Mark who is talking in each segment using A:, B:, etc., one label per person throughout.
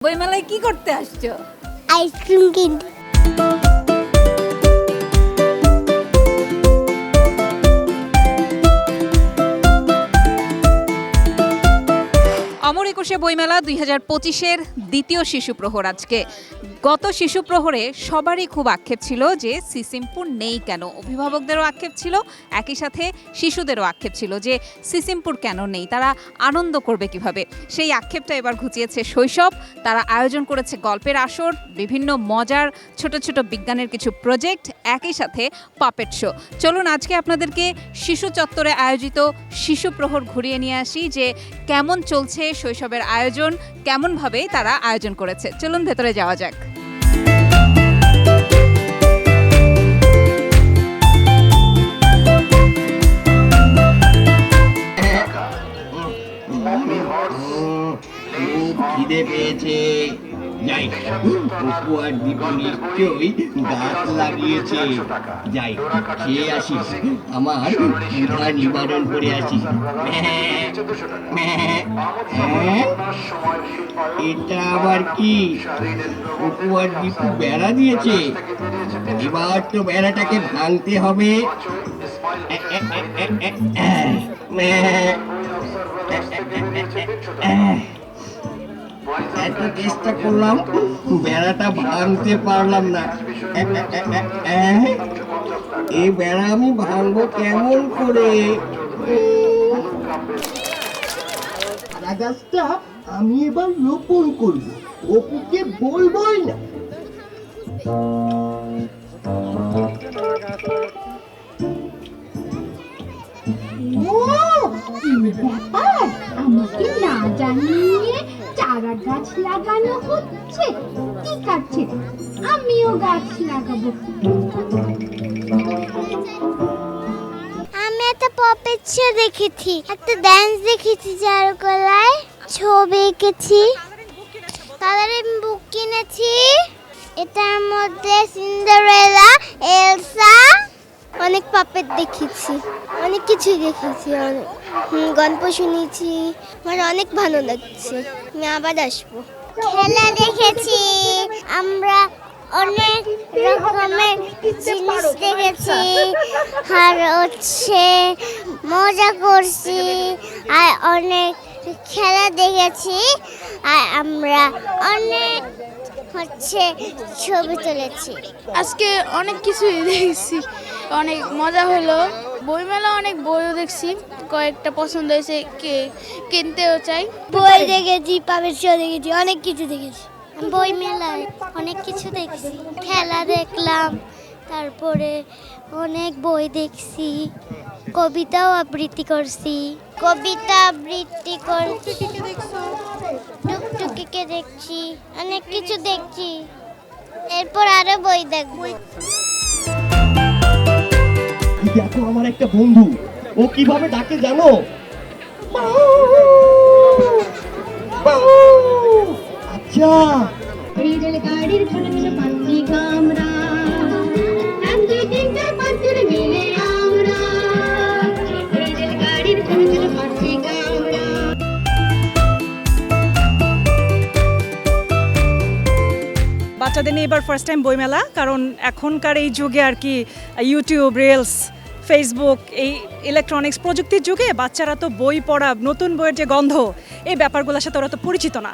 A: বইমেলায় কি করতে আসছো?
B: আইসক্রিম কিনতে।
A: অমর একুশে বইমেলা 2025-এর দ্বিতীয় শিশু প্রহর আজকে। গত শিশু প্রহরে সবারই খুব আক্ষেপ ছিল যে সিসিমপুর নেই কেন। অভিভাবকদেরও আক্ষেপ ছিল, একই সাথে শিশুদেরও আক্ষেপ ছিল যে সিসিমপুর কেন নেই, তারা আনন্দ করবে কিভাবে। সেই আক্ষেপটা এবার ঘুচিয়েছে শৈশব। তারা আয়োজন করেছে গল্পের আসর, বিভিন্ন মজার ছোট ছোট বিজ্ঞানের কিছু প্রজেক্ট, একই সাথে পাপেট শো। চলুন আজকে আপনাদেরকে শিশু চত্বরে আয়োজিত শিশু প্রহর ঘুরিয়ে নিয়ে আসি যে কেমন চলছে শৈশবের আয়োজন, কেমনভাবে তারা আয়োজন করেছে। চলুন ভেতরে যাওয়া যাক।
C: খিদে পেয়েছে, যাই অপু আর দীপু নিশ্চয়ই গাছ লাগিয়েছে, যাই খেয়ে আসি, আমার ক্ষুধা নিবারণ করে আসি। এটা আবার কি? অপু আর দীপু বেড়া দিয়েছে, এবার তো বেড়াটাকে ভাঙতে হবে। এত চেষ্টা করলাম, বেড়াটা ভাঙতে পারলাম না। এই বেড়া আমি ভাঙবো কেমন করে? গাছটা আমি এবার রোপণ করবো, অপুকে বলবোই না।
B: ব্যাপার, আমাকে না জানিয়ে চারা গাছ লাগানো হচ্ছে। ঠিক আছে, আমিও গাছ লাগাবো। আমি একটা পপেট শো দেখেছি, একটা ডান্স দেখেছি, চারুকলায় ছবি এঁকেছি, তাদের বুক কিনেছি। এটার মধ্যে সিন্ডারেলা, এলসা, অনেক পাপেট দেখেছি, অনেক কিছুই দেখেছি, গল্প শুনেছি। আমার অনেক ভালো লাগছে, আমি আবার আসবো। খেলা দেখেছি, আমরা অনেক রকমের জিনিস দেখেছি, আর মজা করছি, আর অনেক খেলা দেখেছি, আর আমরা অনেক ছবি তুলেছি।
D: আজকে অনেক কিছুই দেখেছি, অনেক মজা হলো। বইমেলা অনেক বইও দেখছি, কয়েকটা পছন্দ হয়েছে, কিনতেও চাই।
B: বই দেখেছি, পাপেট শো দেখেছি, অনেক কিছু দেখেছি। বই মেলায় অনেক কিছু দেখছি, খেলা দেখলাম, তারপরে অনেক বই দেখছি, কবিতাও আবৃত্তি করছি, টুকটুকিকে দেখছি, অনেক কিছু দেখছি। এরপর আরো বই দেখবো।
C: দেখো আমার একটা বন্ধু, ও কিভাবে ডাকে জানো? আচ্ছা,
B: রেল গাড়ির ছোট ছোট পাখি কামরা, এক দুই তিন চার পাঁচ জনে মিলে আমরা, রেল গাড়ির ছোট ছোট পাখি কামরা।
E: বাচ্চাদের নিয়ে এবার ফার্স্ট টাইম বইমেলা, কারণ এখনকার এই যুগে আর কি ইউটিউব, রিলস, ফেসবুক, এই ইলেকট্রনিক্স প্রযুক্তির যুগে বাচ্চারা তো বই পড়া, নতুন বইয়ের যে গন্ধ, এই ব্যাপারগুলোর সাথে ওরা তো পরিচিত না।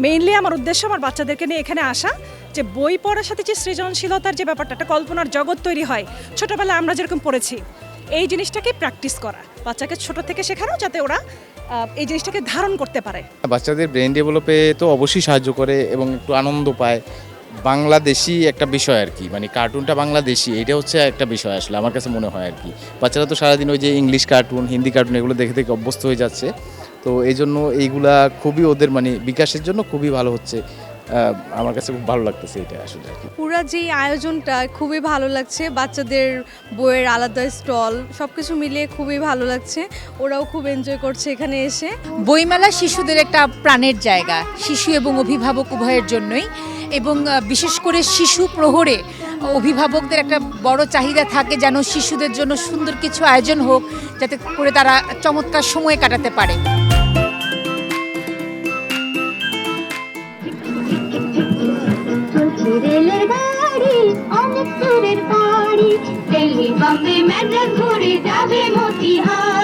E: মেইনলি আমার উদ্দেশ্য আমার বাচ্চাদেরকে নিয়ে এখানে আসা, যে বই পড়ার সাথে যে সৃজনশীলতার যে ব্যাপারটা, একটা কল্পনার জগৎ তৈরি হয় ছোটোবেলায় আমরা যেরকম পড়েছি, এই জিনিসটাকে প্র্যাকটিস করা, বাচ্চাকে ছোট থেকে শেখানো, যাতে ওরা এই জিনিসটাকে ধারণ করতে পারে।
F: বাচ্চাদের ব্রেন ডেভেলপে তো অবশ্যই সাহায্য করে এবং একটু আনন্দ পায়। বাংলাদেশি একটা বিষয় আর কি, মানে কার্টুনটা বাংলাদেশি, এটা হচ্ছে একটা বিষয় আসলে আমার কাছে মনে হয় আর কি। বাচ্চারা তো সারাদিন ওই যে ইংলিশ কার্টুন, হিন্দি কার্টুন এগুলো দেখে দেখে অভ্যস্ত হয়ে যাচ্ছে, তো এই জন্য এইগুলা খুবই ওদের মানে বিকাশের জন্য খুবই ভালো হচ্ছে। আমার কাছে খুব ভালো লাগতেছে এটা আসলে আর কি।
D: পুরো যে আয়োজনটা খুবই ভালো লাগছে, বাচ্চাদের বইয়ের আলাদা স্টল, সব কিছু মিলিয়ে খুবই ভালো লাগছে। ওরাও খুব এনজয় করছে এখানে এসে।
A: বইমেলা শিশুদের একটা প্রাণের জায়গা, শিশু এবং অভিভাবক উভয়ের জন্যই, এবং বিশেষ করে শিশু প্রহরে অভিভাবকদের একটা বড় চাহিদা থাকে যেন শিশুদের জন্য সুন্দর কিছু আয়োজন হোক, যাতে করে তারা চমৎকার সময় কাটাতে পারে।
G: দিল্লি বম্বে ম্যাড্রাস ঘুরে যাবে মতিহার